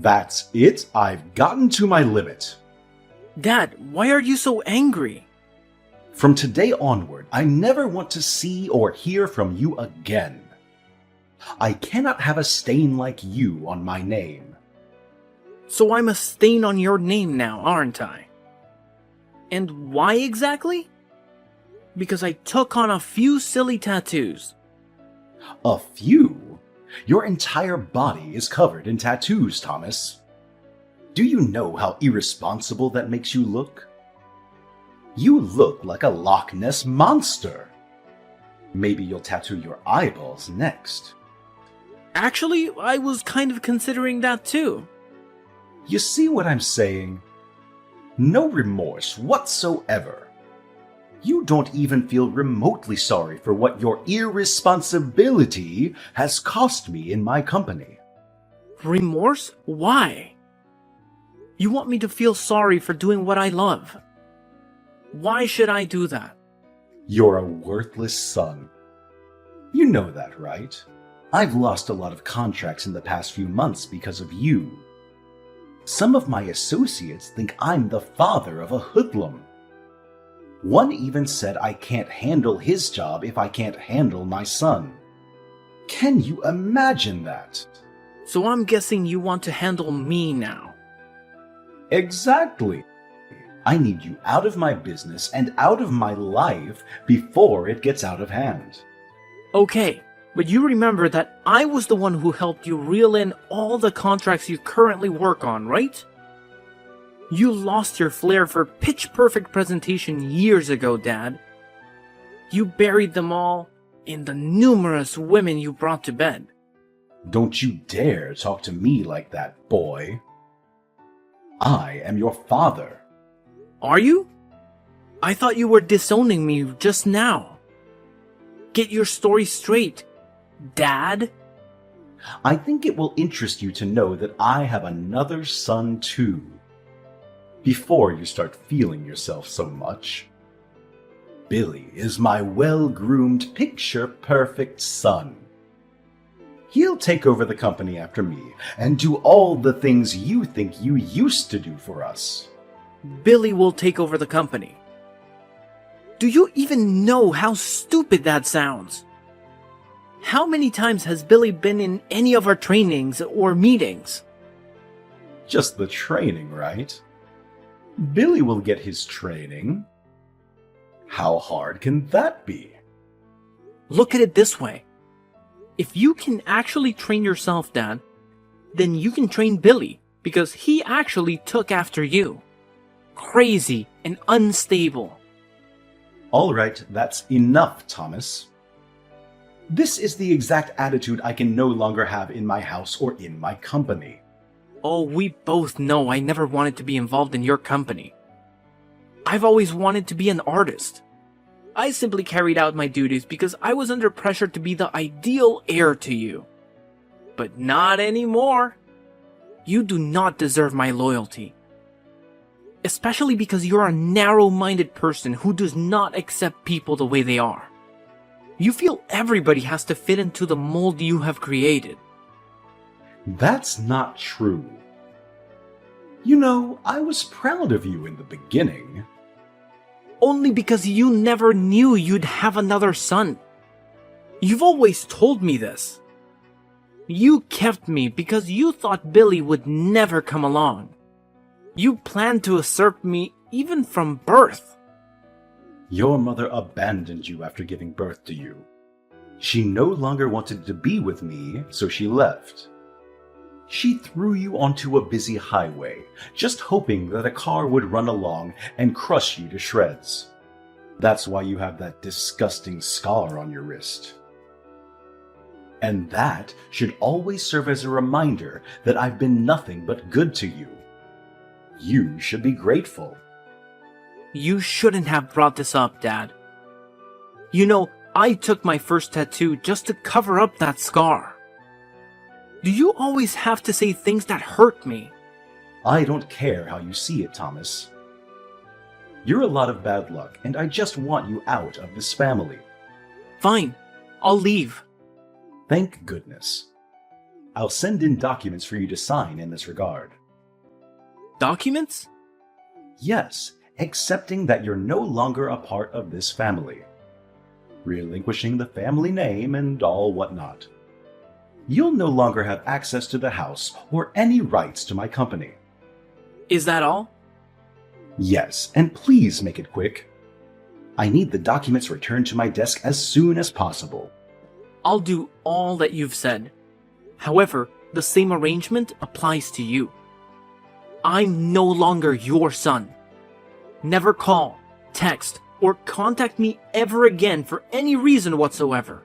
That's it. I've gotten to my limit. Dad, why are you so angry? From today onward, I never want to see or hear from you again. I cannot have a stain like you on my name. So I'm a stain on your name now, aren't I? And why exactly? Because I took on a few silly tattoos. A few? Your entire body is covered in tattoos, Thomas. Do you know how irresponsible that makes you look? You look like a Loch Ness monster. Maybe you'll tattoo your eyeballs next. Actually, I was kind of considering that too. You see what I'm saying? No remorse whatsoever. You don't even feel remotely sorry for what your irresponsibility has cost me in my company. Remorse? Why? You want me to feel sorry for doing what I love. Why should I do that? You're a worthless son. You know that, right? I've lost a lot of contracts in the past few months because of you. Some of my associates think I'm the father of a hoodlum. One even said I can't handle his job if I can't handle my son. Can you imagine that? So I'm guessing you want to handle me now. Exactly. I need you out of my business and out of my life before it gets out of hand. Okay, but you remember that I was the one who helped you reel in all the contracts you currently work on, right? You lost your flair for pitch-perfect presentation years ago, Dad. You buried them all in the numerous women you brought to bed. Don't you dare talk to me like that, boy. I am your father. Are you? I thought you were disowning me just now. Get your story straight, Dad. I think it will interest you to know that I have another son too. Before you start feeling yourself so much. Billy is my well-groomed, picture-perfect son. He'll take over the company after me and do all the things you think you used to do for us. Billy will take over the company. Do you even know how stupid that sounds? How many times has Billy been in any of our trainings or meetings? Just the training, right? Billy will get his training. How hard can that be? Look at it this way. If you can actually train yourself, Dad, then you can train Billy, because he actually took after you. Crazy and unstable. All right, that's enough, Thomas. This is the exact attitude I can no longer have in my house or in my company. Oh, we both know I never wanted to be involved in your company. I've always wanted to be an artist. I simply carried out my duties because I was under pressure to be the ideal heir to you. But not anymore. You do not deserve my loyalty. Especially because you're a narrow-minded person who does not accept people the way they are. You feel everybody has to fit into the mold you have created. That's not true. You know, I was proud of you in the beginning. Only because you never knew you'd have another son. You've always told me this. You kept me because you thought Billy would never come along. You planned to usurp me even from birth. Your mother abandoned you after giving birth to you. She no longer wanted to be with me, so she left. She threw you onto a busy highway, just hoping that a car would run along and crush you to shreds. That's why you have that disgusting scar on your wrist. And that should always serve as a reminder that I've been nothing but good to you. You should be grateful. You shouldn't have brought this up, Dad. You know, I took my first tattoo just to cover up that scar. Do you always have to say things that hurt me? I don't care how you see it, Thomas. You're a lot of bad luck, and I just want you out of this family. Fine, I'll leave. Thank goodness. I'll send in documents for you to sign in this regard. Documents? Yes, accepting that you're no longer a part of this family. Relinquishing the family name and all whatnot. You'll no longer have access to the house or any rights to my company. Is that all? Yes, and please make it quick. I need the documents returned to my desk as soon as possible. I'll do all that you've said. However, the same arrangement applies to you. I'm no longer your son. Never call, text, or contact me ever again for any reason whatsoever.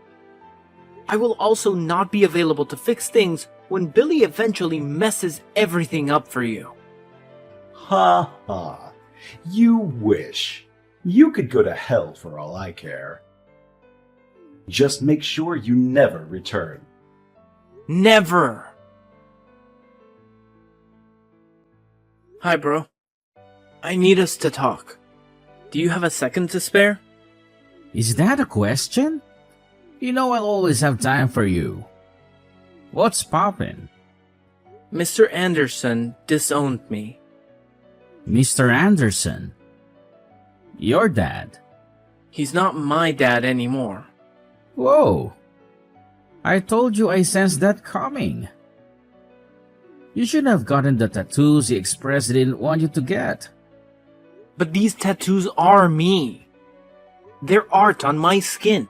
I will also not be available to fix things when Billy eventually messes everything up for you. Ha ha. You wish. You could go to hell for all I care. Just make sure you never return. Never! Hi, bro. I need us to talk. Do you have a second to spare? Is that a question? You know I'll always have time for you. What's poppin'? Mr. Anderson disowned me. Mr. Anderson? Your dad? He's not my dad anymore. Whoa! I told you I sensed that coming. You should have gotten the tattoos he expressed he didn't want you to get. But these tattoos are me. They're art on my skin.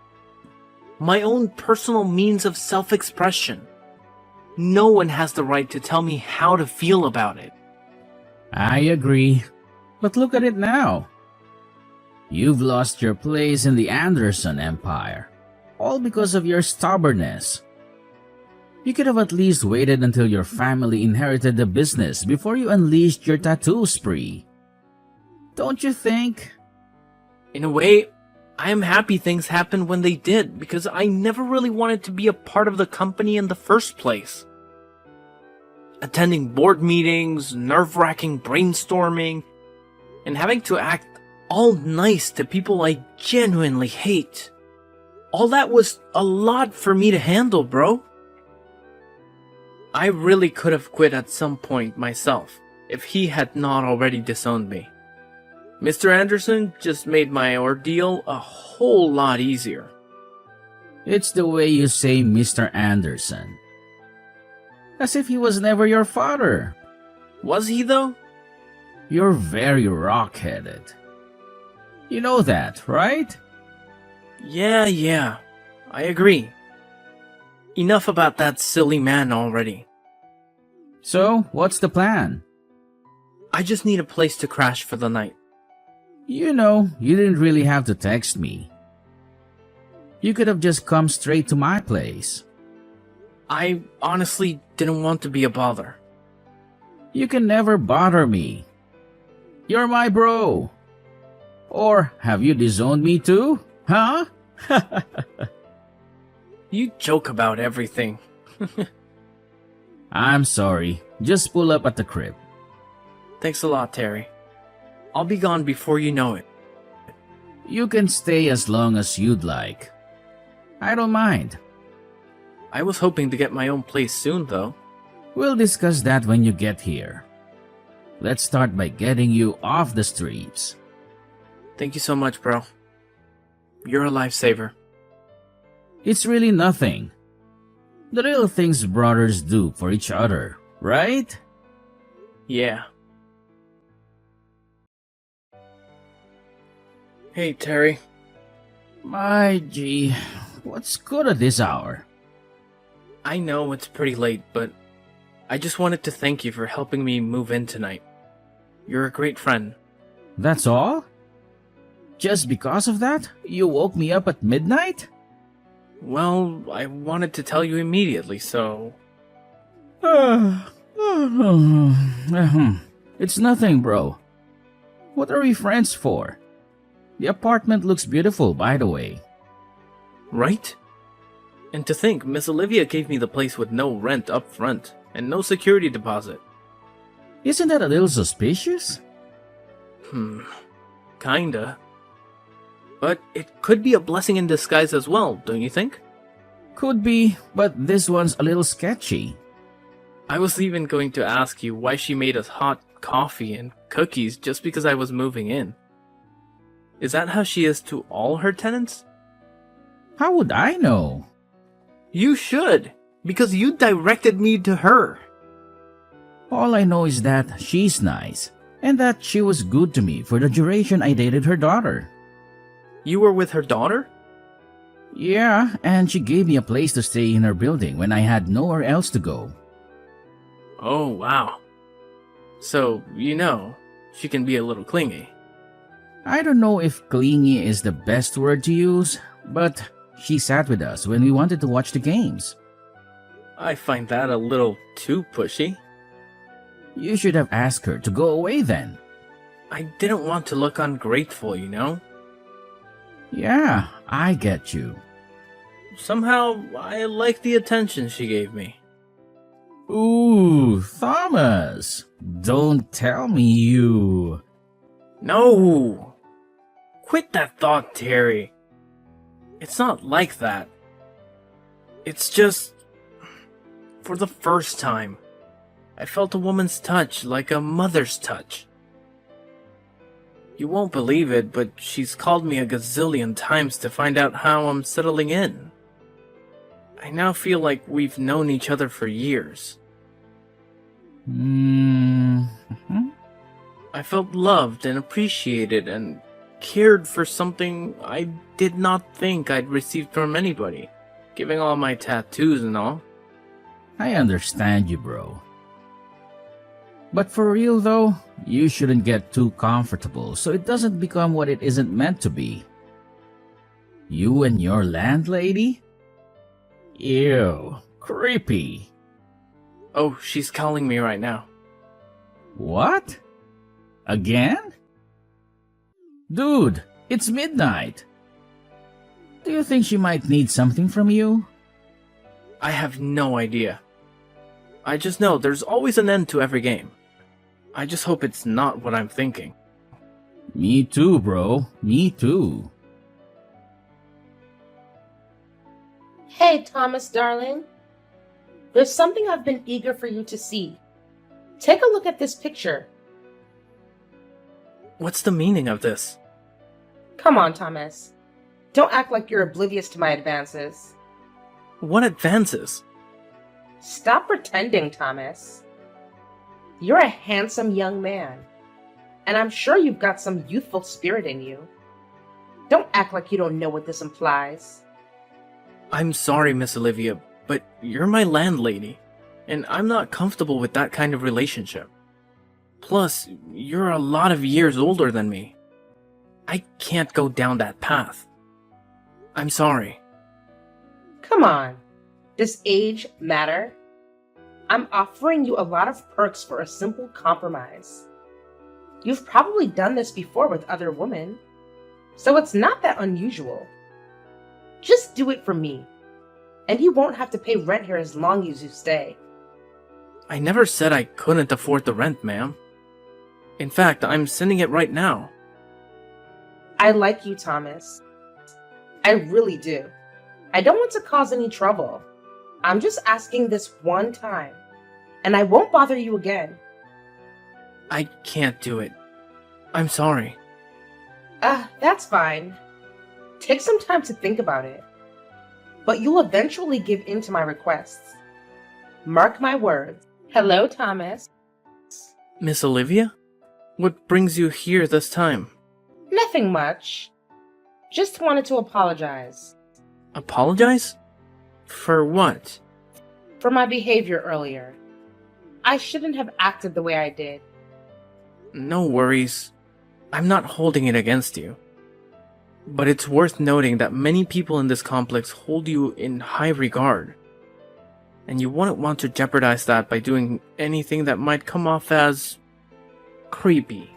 My own personal means of self-expression. No one has the right to tell me how to feel about it. I agree. But look at it now. You've lost your place in the Anderson Empire. All because of your stubbornness. You could have at least waited until your family inherited the business before you unleashed your tattoo spree. Don't you think? In a way, I am happy things happened when they did, because I never really wanted to be a part of the company in the first place. Attending board meetings, nerve-wracking brainstorming, and having to act all nice to people I genuinely hate. All that was a lot for me to handle, bro. I really could have quit at some point myself, if he had not already disowned me. Mr. Anderson just made my ordeal a whole lot easier. It's the way you say Mr. Anderson. As if he was never your father. Was he, though? You're very rock-headed. You know that, right? Yeah, I agree. Enough about that silly man already. So, what's the plan? I just need a place to crash for the night. You know, you didn't really have to text me. You could have just come straight to my place. I honestly didn't want to be a bother. You can never bother me. You're my bro. Or have you disowned me too? Huh? You joke about everything. I'm sorry. Just pull up at the crib. Thanks a lot, Terry. I'll be gone before you know it. You can stay as long as you'd like. I don't mind. I was hoping to get my own place soon, though. We'll discuss that when you get here. Let's start by getting you off the streets. Thank you so much, bro. You're a lifesaver. It's really nothing. The real things brothers do for each other, right? Yeah. Hey, Terry. My gee, what's good at this hour? I know it's pretty late, but I just wanted to thank you for helping me move in tonight. You're a great friend. That's all? Just because of that, you woke me up at midnight? Well, I wanted to tell you immediately, so... It's nothing, bro. What are we friends for? The apartment looks beautiful, by the way. Right? And to think, Miss Olivia gave me the place with no rent up front, and no security deposit. Isn't that a little suspicious? Kinda. But it could be a blessing in disguise as well, don't you think? Could be, but this one's a little sketchy. I was even going to ask you why she made us hot coffee and cookies just because I was moving in. Is that how she is to all her tenants? How would I know? You should, because you directed me to her. All I know is that she's nice, and that she was good to me for the duration I dated her daughter. You were with her daughter? Yeah, and she gave me a place to stay in her building when I had nowhere else to go. Oh, wow. So, she can be a little clingy. I don't know if clingy is the best word to use, but she sat with us when we wanted to watch the games. I find that a little too pushy. You should have asked her to go away then. I didn't want to look ungrateful, Yeah, I get you. Somehow, I like the attention she gave me. Ooh, Thomas, don't tell me you... No! Quit that thought, Terry. It's not like that. It's just... For the first time, I felt a woman's touch like a mother's touch. You won't believe it, but she's called me a gazillion times to find out how I'm settling in. I now feel like we've known each other for years. I felt loved and appreciated and cared for something I did not think I'd received from anybody, giving all my tattoos and all. I understand you, bro. But for real though, you shouldn't get too comfortable so it doesn't become what it isn't meant to be. You and your landlady? Ew, creepy. Oh, she's calling me right now. What? Again? Dude, it's midnight. Do you think she might need something from you? I have no idea. I just know there's always an end to every game. I just hope it's not what I'm thinking. Me too, bro. Me too. Hey, Thomas, darling. There's something I've been eager for you to see. Take a look at this picture. What's the meaning of this? Come on, Thomas. Don't act like you're oblivious to my advances. What advances? Stop pretending, Thomas. You're a handsome young man, and I'm sure you've got some youthful spirit in you. Don't act like you don't know what this implies. I'm sorry, Miss Olivia, but you're my landlady, and I'm not comfortable with that kind of relationship. Plus, you're a lot of years older than me. I can't go down that path. I'm sorry. Come on. Does age matter? I'm offering you a lot of perks for a simple compromise. You've probably done this before with other women, so it's not that unusual. Just do it for me, and you won't have to pay rent here as long as you stay. I never said I couldn't afford the rent, ma'am. In fact, I'm sending it right now. I like you, Thomas. I really do. I don't want to cause any trouble. I'm just asking this one time, and I won't bother you again. I can't do it. I'm sorry. That's fine. Take some time to think about it. But you'll eventually give in to my requests. Mark my words. Hello, Thomas. Miss Olivia? What brings you here this time? Nothing much. Just wanted to apologize. Apologize? For what? For my behavior earlier. I shouldn't have acted the way I did. No worries. I'm not holding it against you. But it's worth noting that many people in this complex hold you in high regard. And you wouldn't want to jeopardize that by doing anything that might come off as... creepy.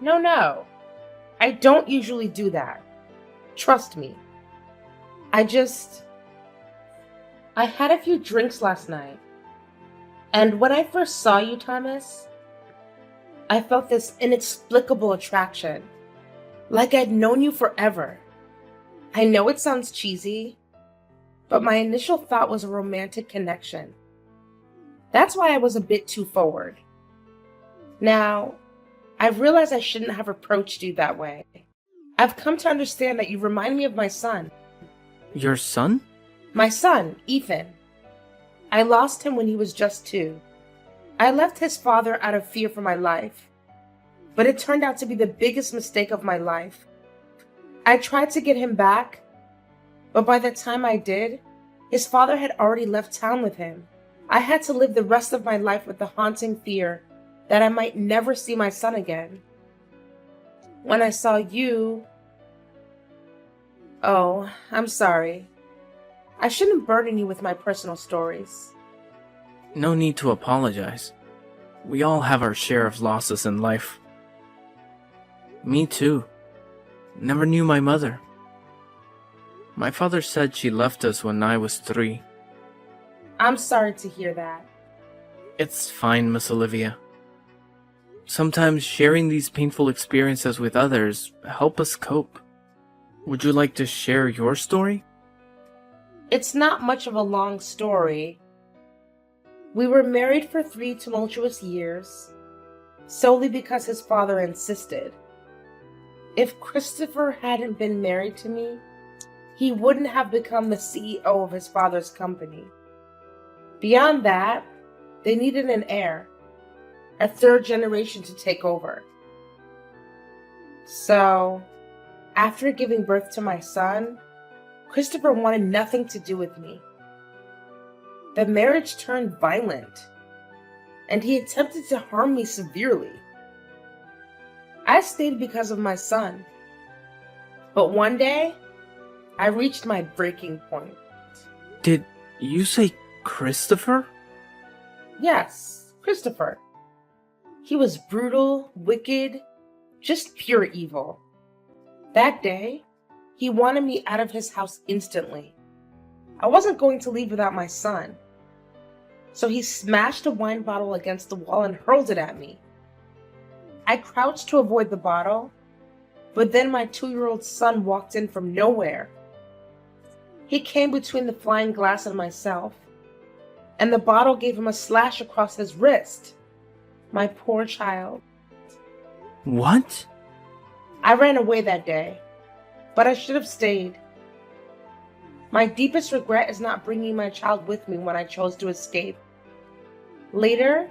No. I don't usually do that. Trust me. I had a few drinks last night. And when I first saw you, Thomas, I felt this inexplicable attraction. Like I'd known you forever. I know it sounds cheesy, but my initial thought was a romantic connection. That's why I was a bit too forward. Now, I've realized I shouldn't have approached you that way. I've come to understand that you remind me of my son. Your son? My son, Ethan. I lost him when he was just 2. I left his father out of fear for my life, but it turned out to be the biggest mistake of my life. I tried to get him back, but by the time I did, his father had already left town with him. I had to live the rest of my life with the haunting fear that I might never see my son again. When I saw you... Oh, I'm sorry. I shouldn't burden you with my personal stories. No need to apologize. We all have our share of losses in life. Me too. Never knew my mother. My father said she left us when I was 3. I'm sorry to hear that. It's fine, Miss Olivia. Sometimes sharing these painful experiences with others help us cope. Would you like to share your story? It's not much of a long story. We were married for 3 tumultuous years, solely because his father insisted. If Christopher hadn't been married to me, he wouldn't have become the CEO of his father's company. Beyond that, they needed an heir, a 3rd generation to take over. So, after giving birth to my son, Christopher wanted nothing to do with me. The marriage turned violent, and he attempted to harm me severely. I stayed because of my son, but one day, I reached my breaking point. Did you say Christopher? Yes, Christopher. He was brutal, wicked, just pure evil. That day, he wanted me out of his house instantly. I wasn't going to leave without my son. So he smashed a wine bottle against the wall and hurled it at me. I crouched to avoid the bottle, but then my 2-year-old son walked in from nowhere. He came between the flying glass and myself, and the bottle gave him a slash across his wrist. My poor child. What? I ran away that day, but I should have stayed. My deepest regret is not bringing my child with me when I chose to escape. Later,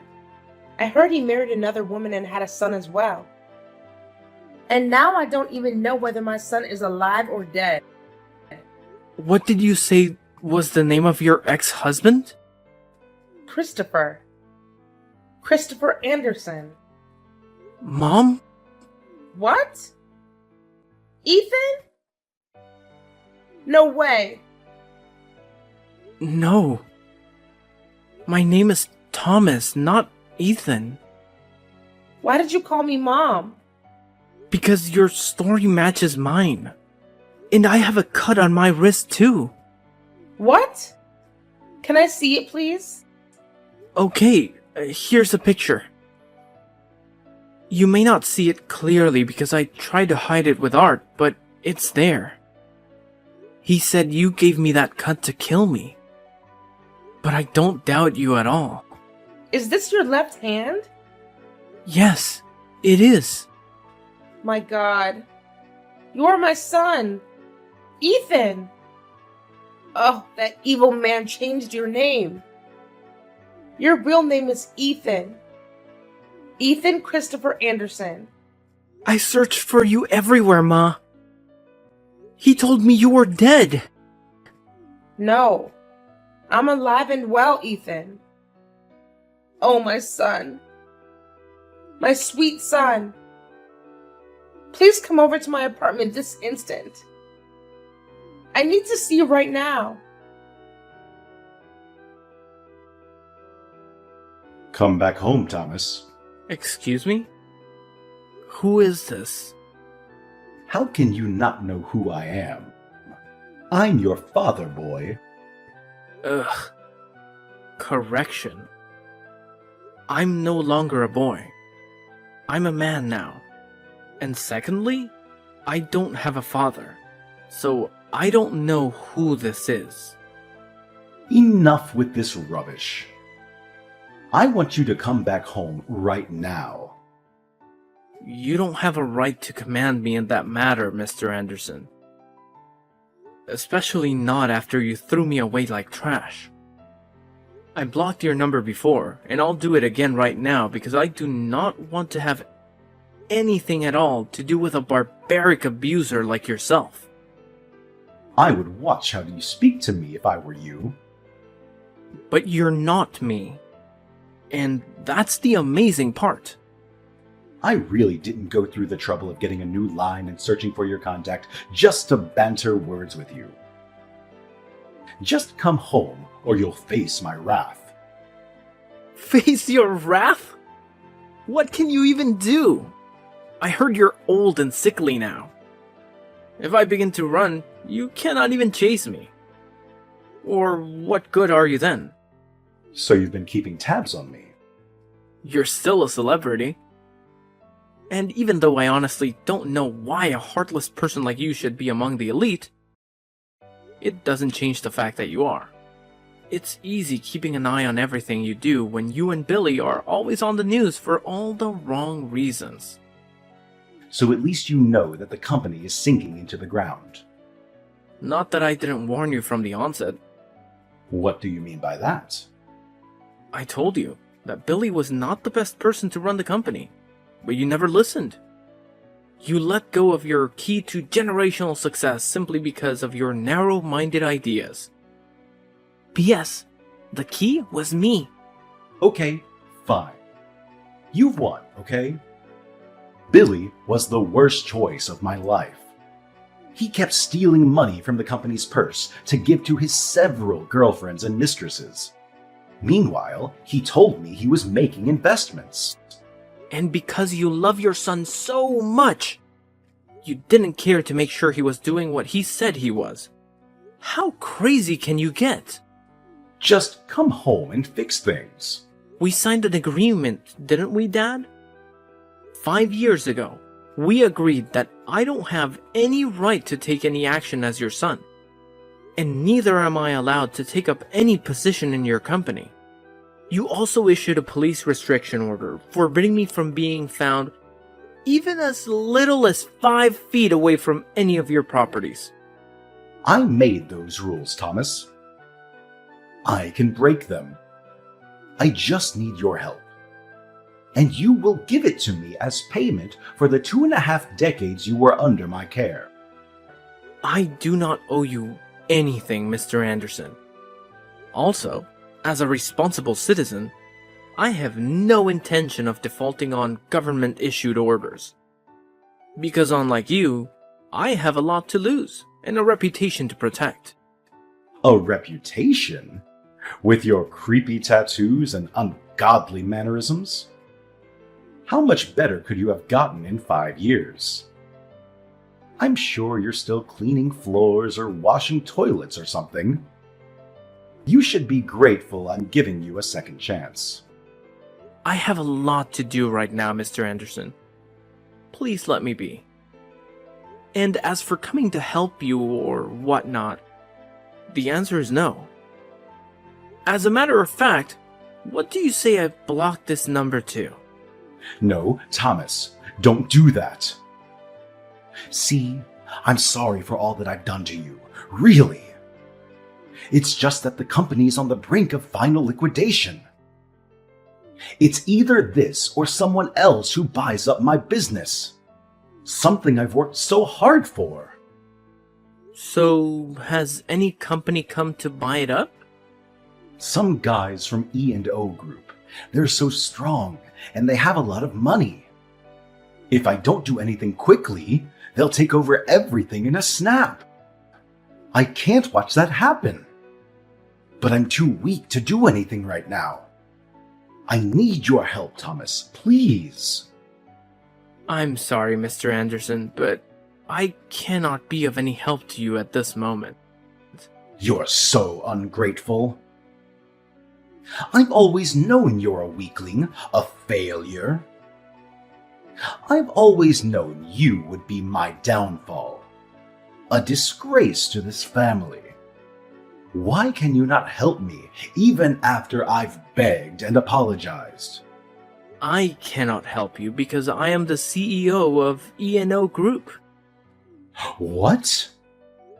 I heard he married another woman and had a son as well. And now I don't even know whether my son is alive or dead. What did you say was the name of your ex-husband? Christopher. Christopher Anderson. Mom? What? Ethan? No way. No. My name is Thomas, not Ethan. Why did you call me Mom? Because your story matches mine. And I have a cut on my wrist too. What? Can I see it, please? Okay, here's a picture. You may not see it clearly because I tried to hide it with art, but it's there. He said you gave me that cut to kill me. But I don't doubt you at all. Is this your left hand? Yes, it is. My God. You are my son. Ethan. Oh, that evil man changed your name. Your real name is Ethan. Ethan Christopher Anderson. I searched for you everywhere, Ma. He told me you were dead. No. I'm alive and well, Ethan. Oh, my son. My sweet son. Please come over to my apartment this instant. I need to see you right now. Come back home, Thomas. Excuse me? Who is this? How can you not know who I am? I'm your father, boy. Ugh. Correction. I'm no longer a boy. I'm a man now. And secondly, I don't have a father. So I don't know who this is. Enough with this rubbish. I want you to come back home right now. You don't have a right to command me in that matter, Mr. Anderson. Especially not after you threw me away like trash. I blocked your number before, and I'll do it again right now because I do not want to have anything at all to do with a barbaric abuser like yourself. I would watch how you speak to me if I were you. But you're not me. And that's the amazing part. I really didn't go through the trouble of getting a new line and searching for your contact just to banter words with you. Just come home or you'll face my wrath. Face your wrath? What can you even do? I heard you're old and sickly now. If I begin to run, you cannot even chase me. Or what good are you then? So you've been keeping tabs on me. You're still a celebrity. And even though I honestly don't know why a heartless person like you should be among the elite, it doesn't change the fact that you are. It's easy keeping an eye on everything you do when you and Billy are always on the news for all the wrong reasons. So at least you know that the company is sinking into the ground. Not that I didn't warn you from the onset. What do you mean by that? I told you that Billy was not the best person to run the company, but you never listened. You let go of your key to generational success simply because of your narrow-minded ideas. P.S. The key was me. Okay, fine. You've won, okay? Billy was the worst choice of my life. He kept stealing money from the company's purse to give to his several girlfriends and mistresses. Meanwhile, he told me he was making investments. And because you love your son so much, you didn't care to make sure he was doing what he said he was. How crazy can you get? Just come home and fix things. We signed an agreement, didn't we, Dad? 5 years ago, we agreed that I don't have any right to take any action as your son. And neither am I allowed to take up any position in your company. You also issued a police restriction order forbidding me from being found even as little as 5 feet away from any of your properties. I made those rules, Thomas. I can break them. I just need your help. And you will give it to me as payment for the 2.5 decades you were under my care. I do not owe you anything, Mr. Anderson. Also, as a responsible citizen, I have no intention of defaulting on government-issued orders. Because unlike you, I have a lot to lose and a reputation to protect. A reputation? With your creepy tattoos and ungodly mannerisms? How much better could you have gotten in 5 years? I'm sure you're still cleaning floors or washing toilets or something. You should be grateful I'm giving you a second chance. I have a lot to do right now, Mr. Anderson. Please let me be. And as for coming to help you or whatnot, the answer is no. As a matter of fact, what do you say I blocked this number to? No, Thomas, don't do that. See, I'm sorry for all that I've done to you. Really. It's just that the company's on the brink of final liquidation. It's either this or someone else who buys up my business. Something I've worked so hard for. So, has any company come to buy it up? Some guys from E&O Group. They're so strong, and they have a lot of money. If I don't do anything quickly, they'll take over everything in a snap. I can't watch that happen. But I'm too weak to do anything right now. I need your help, Thomas, please. I'm sorry, Mr. Anderson, but I cannot be of any help to you at this moment. You're so ungrateful. I've always known you're a weakling, a failure. I've always known you would be my downfall, a disgrace to this family. Why can you not help me, even after I've begged and apologized? I cannot help you because I am the CEO of E&O Group. What?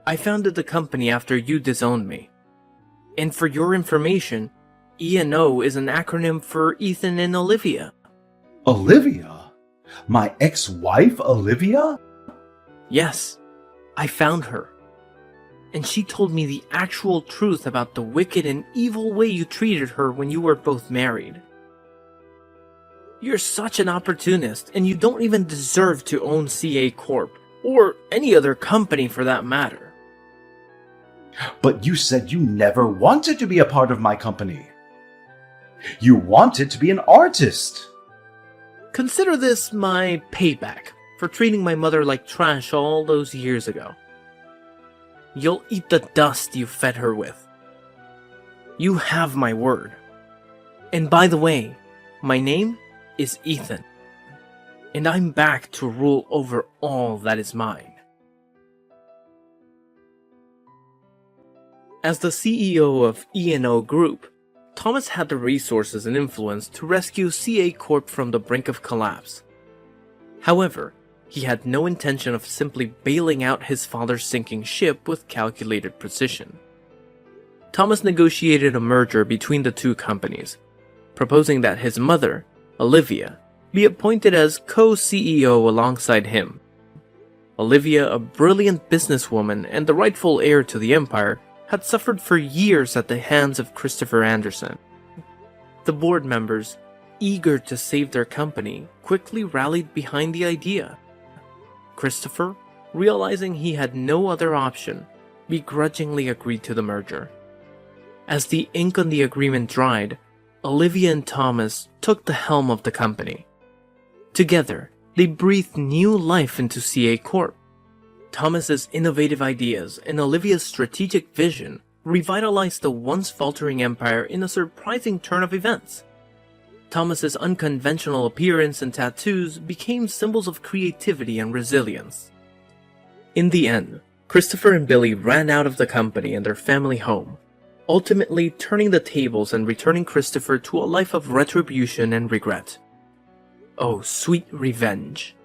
I founded the company after you disowned me. And for your information, E&O is an acronym for Ethan and Olivia. Olivia? My ex-wife, Olivia? Yes, I found her. And she told me the actual truth about the wicked and evil way you treated her when you were both married. You're such an opportunist, and you don't even deserve to own CA Corp, or any other company for that matter. But you said you never wanted to be a part of my company. You wanted to be an artist. Consider this my payback for treating my mother like trash all those years ago. You'll eat the dust you fed her with. You have my word. And by the way, my name is Ethan. And I'm back to rule over all that is mine. As the CEO of E&O Group, Thomas had the resources and influence to rescue CA Corp from the brink of collapse. However, he had no intention of simply bailing out his father's sinking ship with calculated precision. Thomas negotiated a merger between the two companies, proposing that his mother, Olivia, be appointed as co-CEO alongside him. Olivia, a brilliant businesswoman and the rightful heir to the empire, had suffered for years at the hands of Christopher Anderson. The board members, eager to save their company, quickly rallied behind the idea. Christopher, realizing he had no other option, begrudgingly agreed to the merger. As the ink on the agreement dried, Olivia and Thomas took the helm of the company. Together, they breathed new life into CA Corp. Thomas's innovative ideas and Olivia's strategic vision revitalized the once faltering empire in a surprising turn of events. Thomas's unconventional appearance and tattoos became symbols of creativity and resilience. In the end, Christopher and Billy ran out of the company and their family home, ultimately turning the tables and returning Christopher to a life of retribution and regret. Oh, sweet revenge.